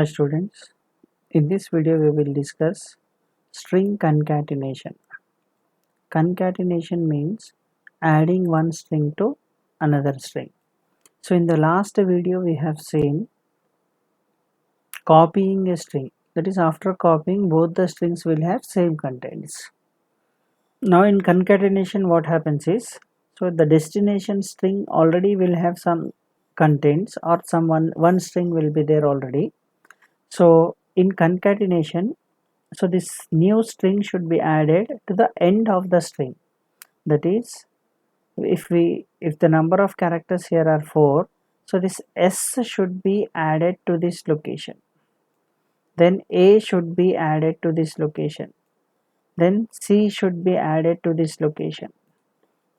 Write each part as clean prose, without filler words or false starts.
Hi students, in this video we will discuss string concatenation. Concatenation means adding one string to another string. So in the last video we have seen copying a string. That is, after copying both the strings will have same contents. Now in concatenation what happens is, so the destination string already will have some contents, or one string will be there already. So in concatenation, so this new string should be added to the end of the string. That is, if the number of characters here are 4, so this s should be added to this location, then a should be added to this location, then c should be added to this location,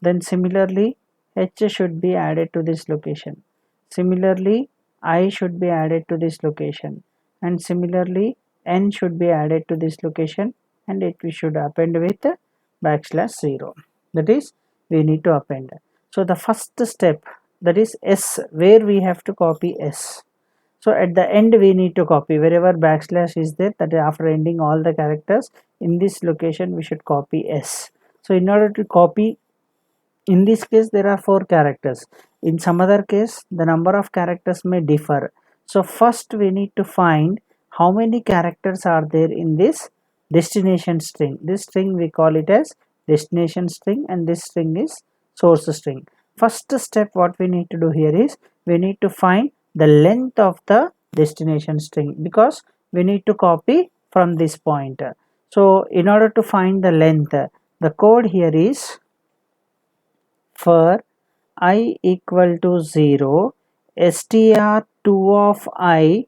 then similarly h should be added to this location, similarly I should be added to this location, and similarly n should be added to this location, and it we should append with \0. That is, we need to append. So the first step, that is s, where we have to copy s. So at the end we need to copy wherever \/ is there, that is after ending all the characters in this location we should copy s. So in order to copy, in this case there are 4 characters, in some other case the number of characters may differ. So first we need to find how many characters are there in this destination string. This string we call it as destination string, and this string is source string. First step what we need to do here is, we need to find the length of the destination string, because we need to copy from this point. So in order to find the length, the code here is, for I equal to 0, str2 of I,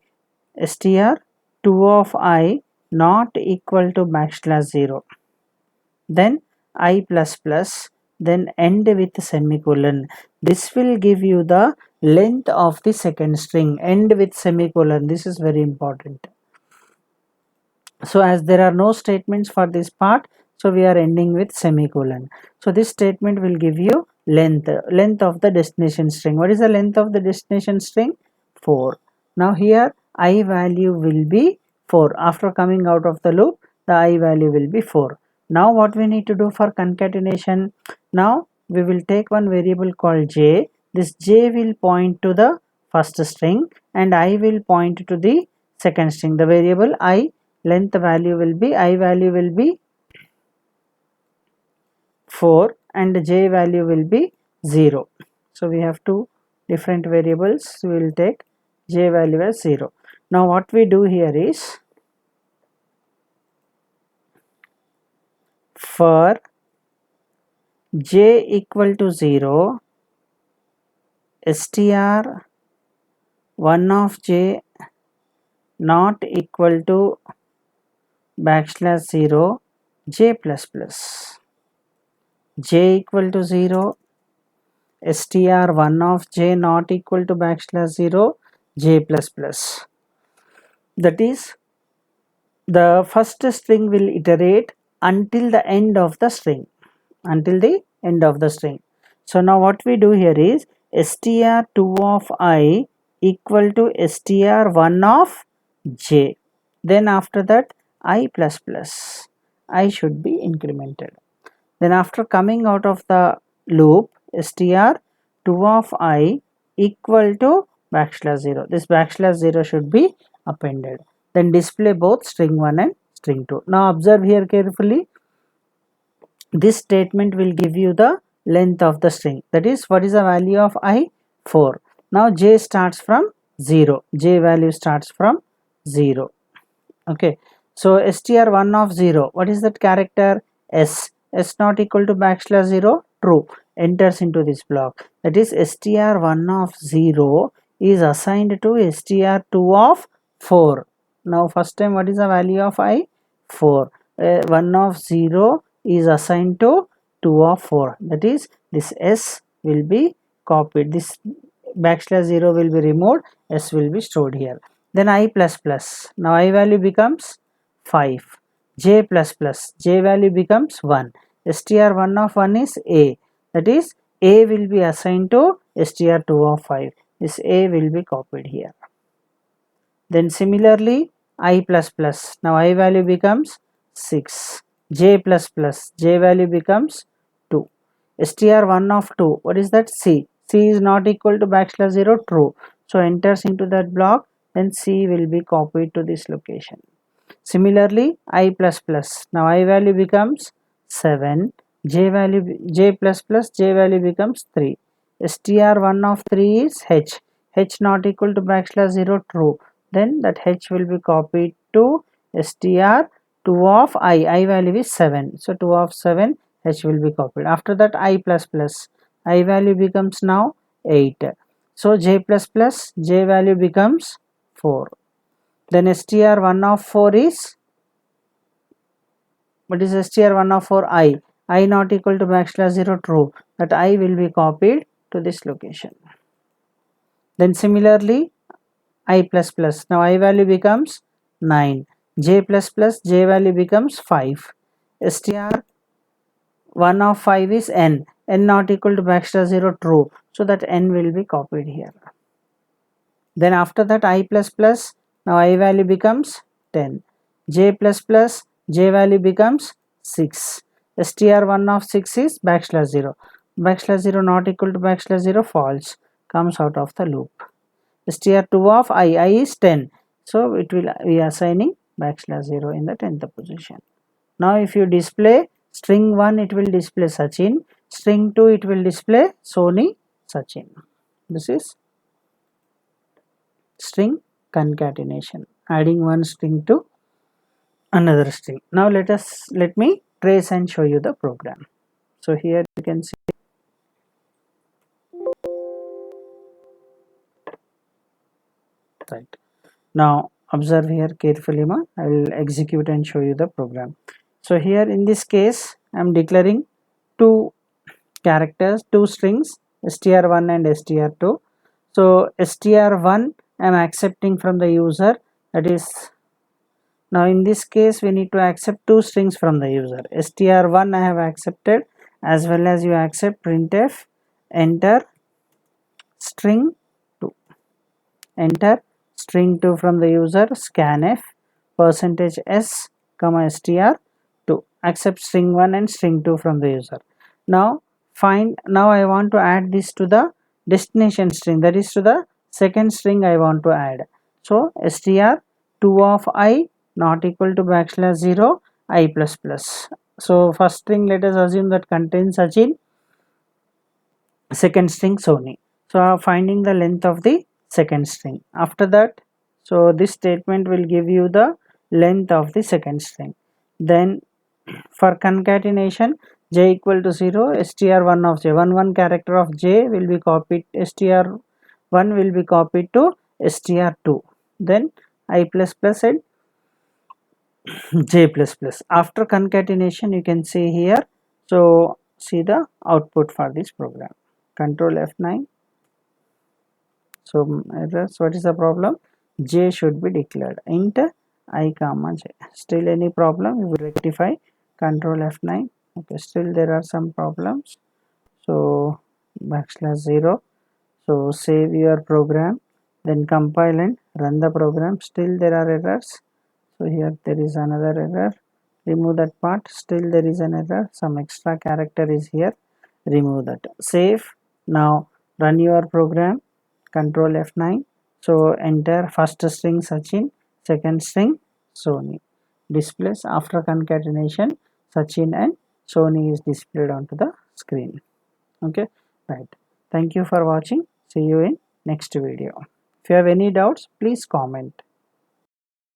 str2 of I not equal to \0, then I plus plus, then end with semicolon. This will give you the length of the second string. End with semicolon, this is very important. So as there are no statements for this part, so we are ending with semicolon. So this statement will give you length of the destination string. What is the length of the destination string? 4. Now here I value will be 4. After coming out of the loop, the I value will be 4. Now what we need to do for concatenation? Now we will take one variable called j. This j will point to the first string, and I will point to the second string. The variable I length value will be, I value will be 4 and j value will be 0. So we have two different variables. We will take j value as 0. Now what we do here is, for j equal to 0, str1 of j not equal to \0, j plus plus. J equal to 0, str1 of j not equal to \0, j plus plus. That is, the first string will iterate until the end of the string, So now what we do here is, str2 of I equal to str1 of j. Then after that I plus plus, I should be incremented. Then after coming out of the loop, str2 of I equal to \0. This \0 should be appended. Then display both string 1 and string 2. Now observe here carefully. This statement will give you the length of the string. That is, what is the value of I? 4. Now j starts from 0. J value starts from 0. Okay. So str1 of 0, what is that character? S. S not equal to \0, true, enters into this block. That is, str1 of 0 is assigned to str2 of 4. Now first time, what is the value of I? 4. 1 of 0 is assigned to 2 of 4. That is, this s will be copied. This \0 will be removed, s will be stored here. Then I plus plus. Now I value becomes 5. J plus plus. J value becomes 1. str1 of 1 is a. That is, a will be assigned to str2 of 5. This a will be copied here. Then similarly I plus plus, now I value becomes 6, j plus plus, j value becomes 2, str1 of 2, what is that? C is not equal to backslash 0, true, so enters into that block, then C will be copied to this location. Similarly I plus plus, now I value becomes 7, j plus plus, j value becomes 3, str1 of 3 is h not equal to backslash 0, true, then that h will be copied to str2 of I value is 7, so 2 of 7, h will be copied. After that I plus plus, I value becomes now 8, so j plus plus, j value becomes 4, then str1 of 4 is, what is str1 of 4? I not equal to backslash 0, true, that I will be copied to this location. Then similarly I plus plus, now I value becomes 9, j plus plus, j value becomes 5, str1 of 5 is n not equal to backslash 0, true, so that n will be copied here. Then after that I plus plus, now I value becomes 10, j plus plus, j value becomes 6, str1 of 6 is backslash 0, backslash 0 not equal to backslash 0, false, comes out of the loop. str2 of I is 10, so it will be assigning backslash 0 in the 10th position. Now if you display string 1, it will display Sachin, string 2 it will display Sony Sachin. This is string concatenation, adding one string to another string. Now let me trace and show you the program. So here you can see, right, now observe here carefully, I will execute and show you the program. So here in this case I am declaring two characters, two strings, str1 and str2. so str1 I am accepting from the user, that is, now in this case we need to accept two strings from the user. str1 I have accepted, as well as you accept printf enter string 2, enter string 2 from the user, scanf percentage s comma str2, accept string 1 and string 2 from the user. Now now I want to add this to the destination string, that is to the second string I want to add. So str2 of I not equal to backslash 0 I plus plus. So first string let us assume that contains Sachin, second string Sony. So finding the length of the second string. After that, so this statement will give you the length of the second string. Then for concatenation, j equal to 0, str1 of j, one character of j will be copied, str1 will be copied to str2, then I plus plus and j plus plus. After concatenation you can see here, so see the output for this program. Control F9. So errors, what is the problem? J should be declared int I comma j. Still any problem, we will rectify. Control F9. Okay, still there are some problems, so backslash 0. So save your program, then compile and run the program. Still there are errors, so here there is another error, remove that part. Still there is an error, some extra character is here, remove that. Save. Now run your program. Control F9. So enter first string Sachin, second string Sony. Displays after concatenation, Sachin and Sony is displayed onto the screen. Okay, right. Thank you for watching. See you in next video. If you have any doubts, please comment.